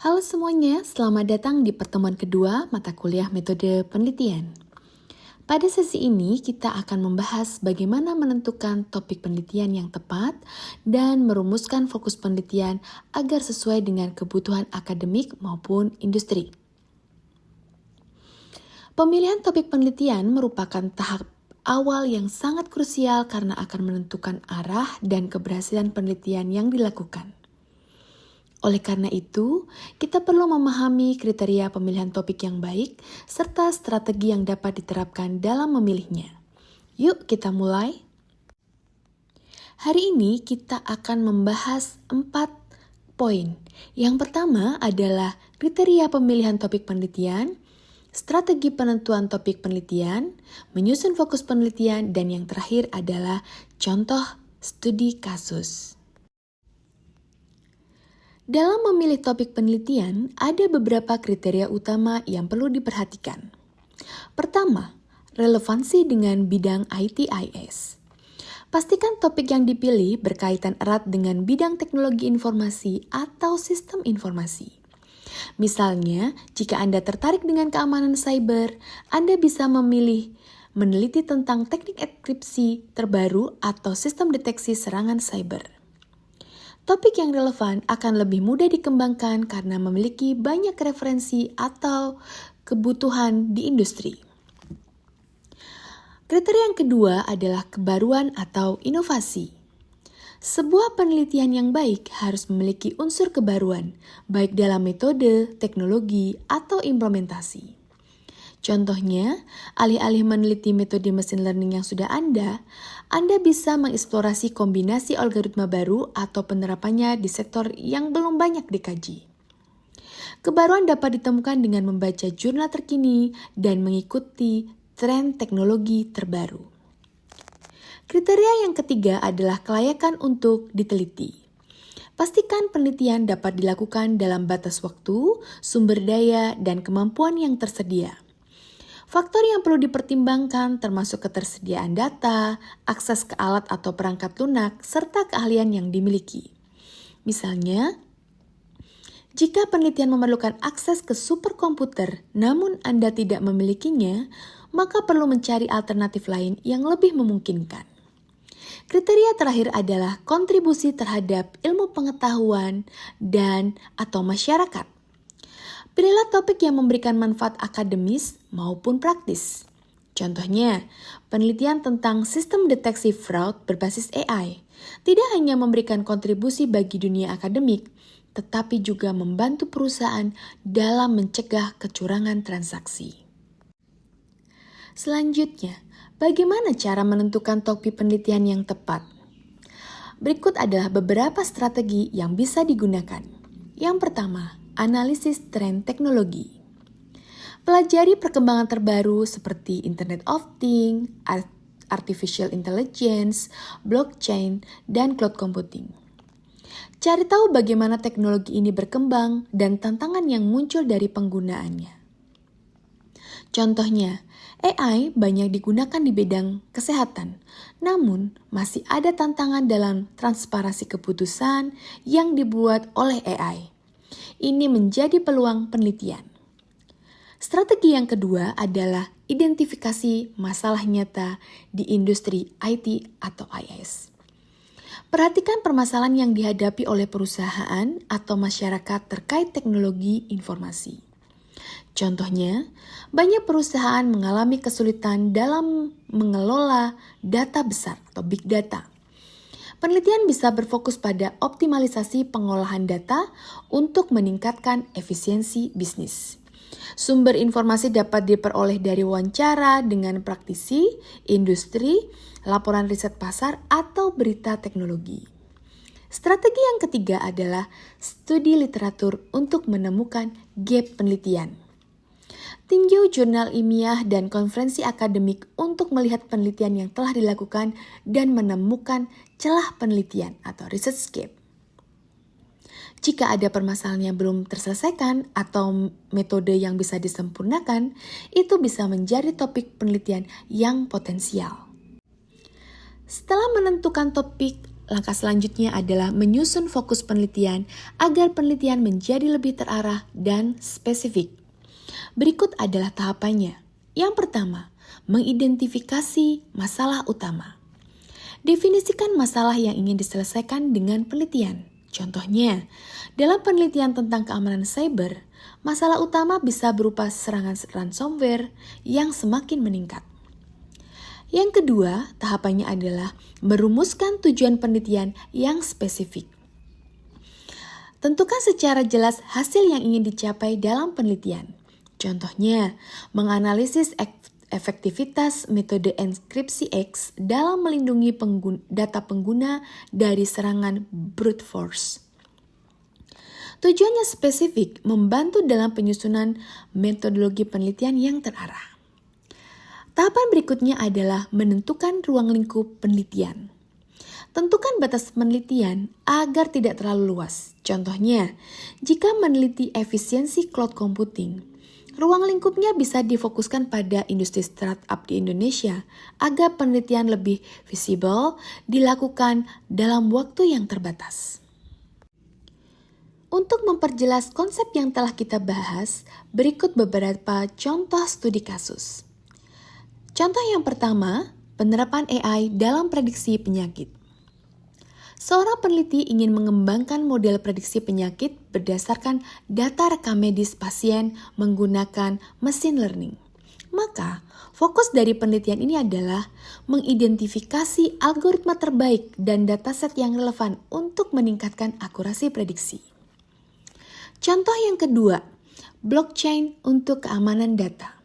Halo semuanya, selamat datang di pertemuan kedua mata kuliah metode penelitian. Pada sesi ini, kita akan membahas bagaimana menentukan topik penelitian yang tepat dan merumuskan fokus penelitian agar sesuai dengan kebutuhan akademik maupun industri. Pemilihan topik penelitian merupakan tahap awal yang sangat krusial karena akan menentukan arah dan keberhasilan penelitian yang dilakukan. Oleh karena itu, kita perlu memahami kriteria pemilihan topik yang baik serta strategi yang dapat diterapkan dalam memilihnya. Yuk kita mulai. Hari ini kita akan membahas 4 poin. Yang pertama adalah kriteria pemilihan topik penelitian, strategi penentuan topik penelitian, menyusun fokus penelitian, dan yang terakhir adalah contoh studi kasus. Dalam memilih topik penelitian, ada beberapa kriteria utama yang perlu diperhatikan. Pertama, relevansi dengan bidang ITIS. Pastikan topik yang dipilih berkaitan erat dengan bidang teknologi informasi atau sistem informasi. Misalnya, jika Anda tertarik dengan keamanan cyber, Anda bisa memilih meneliti tentang teknik enkripsi terbaru atau sistem deteksi serangan cyber. Topik yang relevan akan lebih mudah dikembangkan karena memiliki banyak referensi atau kebutuhan di industri. Kriteria yang kedua adalah kebaruan atau inovasi. Sebuah penelitian yang baik harus memiliki unsur kebaruan, baik dalam metode, teknologi, atau implementasi. Contohnya, alih-alih meneliti metode mesin learning yang sudah Anda bisa mengeksplorasi kombinasi algoritma baru atau penerapannya di sektor yang belum banyak dikaji. Kebaruan dapat ditemukan dengan membaca jurnal terkini dan mengikuti tren teknologi terbaru. Kriteria yang ketiga adalah kelayakan untuk diteliti. Pastikan penelitian dapat dilakukan dalam batas waktu, sumber daya, dan kemampuan yang tersedia. Faktor yang perlu dipertimbangkan termasuk ketersediaan data, akses ke alat atau perangkat lunak, serta keahlian yang dimiliki. Misalnya, jika penelitian memerlukan akses ke superkomputer namun Anda tidak memilikinya, maka perlu mencari alternatif lain yang lebih memungkinkan. Kriteria terakhir adalah kontribusi terhadap ilmu pengetahuan dan atau masyarakat. Pilihlah topik yang memberikan manfaat akademis maupun praktis. Contohnya, penelitian tentang sistem deteksi fraud berbasis AI tidak hanya memberikan kontribusi bagi dunia akademik, tetapi juga membantu perusahaan dalam mencegah kecurangan transaksi. Selanjutnya, bagaimana cara menentukan topik penelitian yang tepat? Berikut adalah beberapa strategi yang bisa digunakan. Yang pertama, analisis tren teknologi. Pelajari perkembangan terbaru seperti Internet of Things, Artificial Intelligence, Blockchain, dan Cloud Computing. Cari tahu bagaimana teknologi ini berkembang dan tantangan yang muncul dari penggunaannya. Contohnya, AI banyak digunakan di bidang kesehatan, namun masih ada tantangan dalam transparansi keputusan yang dibuat oleh AI. Ini menjadi peluang penelitian. Strategi yang kedua adalah identifikasi masalah nyata di industri IT atau IS. Perhatikan permasalahan yang dihadapi oleh perusahaan atau masyarakat terkait teknologi informasi. Contohnya, banyak perusahaan mengalami kesulitan dalam mengelola data besar atau big data. Penelitian bisa berfokus pada optimalisasi pengolahan data untuk meningkatkan efisiensi bisnis. Sumber informasi dapat diperoleh dari wawancara dengan praktisi, industri, laporan riset pasar, atau berita teknologi. Strategi yang ketiga adalah studi literatur untuk menemukan gap penelitian. Tinjau jurnal ilmiah dan konferensi akademik untuk melihat penelitian yang telah dilakukan dan menemukan celah penelitian atau research gap. Jika ada permasalahan yang belum terselesaikan atau metode yang bisa disempurnakan, itu bisa menjadi topik penelitian yang potensial. Setelah menentukan topik, langkah selanjutnya adalah menyusun fokus penelitian agar penelitian menjadi lebih terarah dan spesifik. Berikut adalah tahapannya. Yang pertama, mengidentifikasi masalah utama. Definisikan masalah yang ingin diselesaikan dengan penelitian. Contohnya, dalam penelitian tentang keamanan cyber, masalah utama bisa berupa serangan ransomware yang semakin meningkat. Yang kedua, tahapannya adalah merumuskan tujuan penelitian yang spesifik. Tentukan secara jelas hasil yang ingin dicapai dalam penelitian. Contohnya, menganalisis efektivitas metode enkripsi X dalam melindungi data pengguna dari serangan brute force. Tujuannya spesifik, membantu dalam penyusunan metodologi penelitian yang terarah. Tahapan berikutnya adalah menentukan ruang lingkup penelitian. Tentukan batas penelitian agar tidak terlalu luas. Contohnya, jika meneliti efisiensi cloud computing, ruang lingkupnya bisa difokuskan pada industri startup di Indonesia agar penelitian lebih visible dilakukan dalam waktu yang terbatas. Untuk memperjelas konsep yang telah kita bahas, berikut beberapa contoh studi kasus. Contoh yang pertama, penerapan AI dalam prediksi penyakit. Seorang peneliti ingin mengembangkan model prediksi penyakit berdasarkan data rekam medis pasien menggunakan mesin learning. Maka, fokus dari penelitian ini adalah mengidentifikasi algoritma terbaik dan dataset yang relevan untuk meningkatkan akurasi prediksi. Contoh yang kedua, blockchain untuk keamanan data.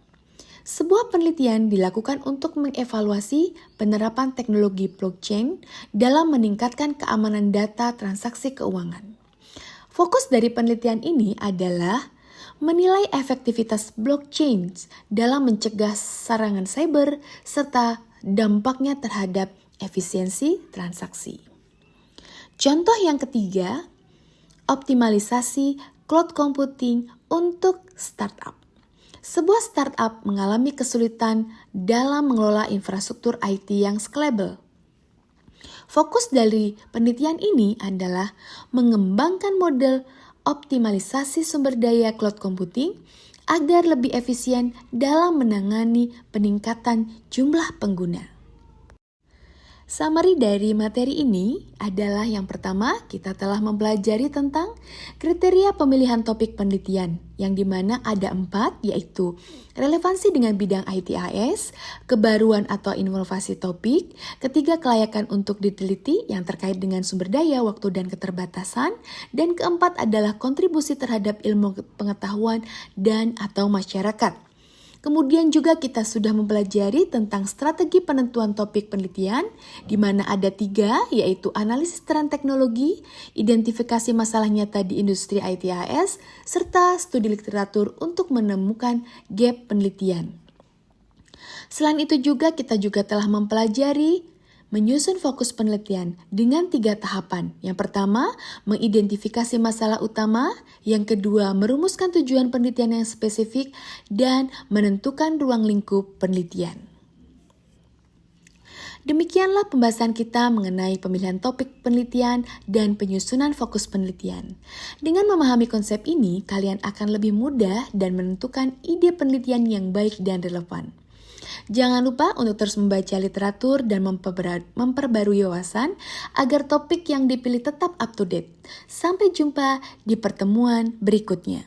Sebuah penelitian dilakukan untuk mengevaluasi penerapan teknologi blockchain dalam meningkatkan keamanan data transaksi keuangan. Fokus dari penelitian ini adalah menilai efektivitas blockchain dalam mencegah serangan cyber serta dampaknya terhadap efisiensi transaksi. Contoh yang ketiga, optimalisasi cloud computing untuk startup. Sebuah startup mengalami kesulitan dalam mengelola infrastruktur IT yang scalable. Fokus dari penelitian ini adalah mengembangkan model optimalisasi sumber daya cloud computing agar lebih efisien dalam menangani peningkatan jumlah pengguna. Summary dari materi ini adalah yang pertama, kita telah mempelajari tentang kriteria pemilihan topik penelitian, yang dimana ada 4, yaitu relevansi dengan bidang ITAS, kebaruan atau inovasi topik, ketiga kelayakan untuk diteliti yang terkait dengan sumber daya, waktu, dan keterbatasan, dan keempat adalah kontribusi terhadap ilmu pengetahuan dan atau masyarakat. Kemudian juga kita sudah mempelajari tentang strategi penentuan topik penelitian, di mana ada 3, yaitu analisis tren teknologi, identifikasi masalah nyata di industri ITAS, serta studi literatur untuk menemukan gap penelitian. Selain itu juga kita juga telah mempelajari menyusun fokus penelitian dengan 3 tahapan. Yang pertama, mengidentifikasi masalah utama. Yang kedua, merumuskan tujuan penelitian yang spesifik. Dan menentukan ruang lingkup penelitian. Demikianlah pembahasan kita mengenai pemilihan topik penelitian dan penyusunan fokus penelitian. Dengan memahami konsep ini, kalian akan lebih mudah dan menentukan ide penelitian yang baik dan relevan. Jangan lupa untuk terus membaca literatur dan memperbarui wawasan agar topik yang dipilih tetap up to date. Sampai jumpa di pertemuan berikutnya.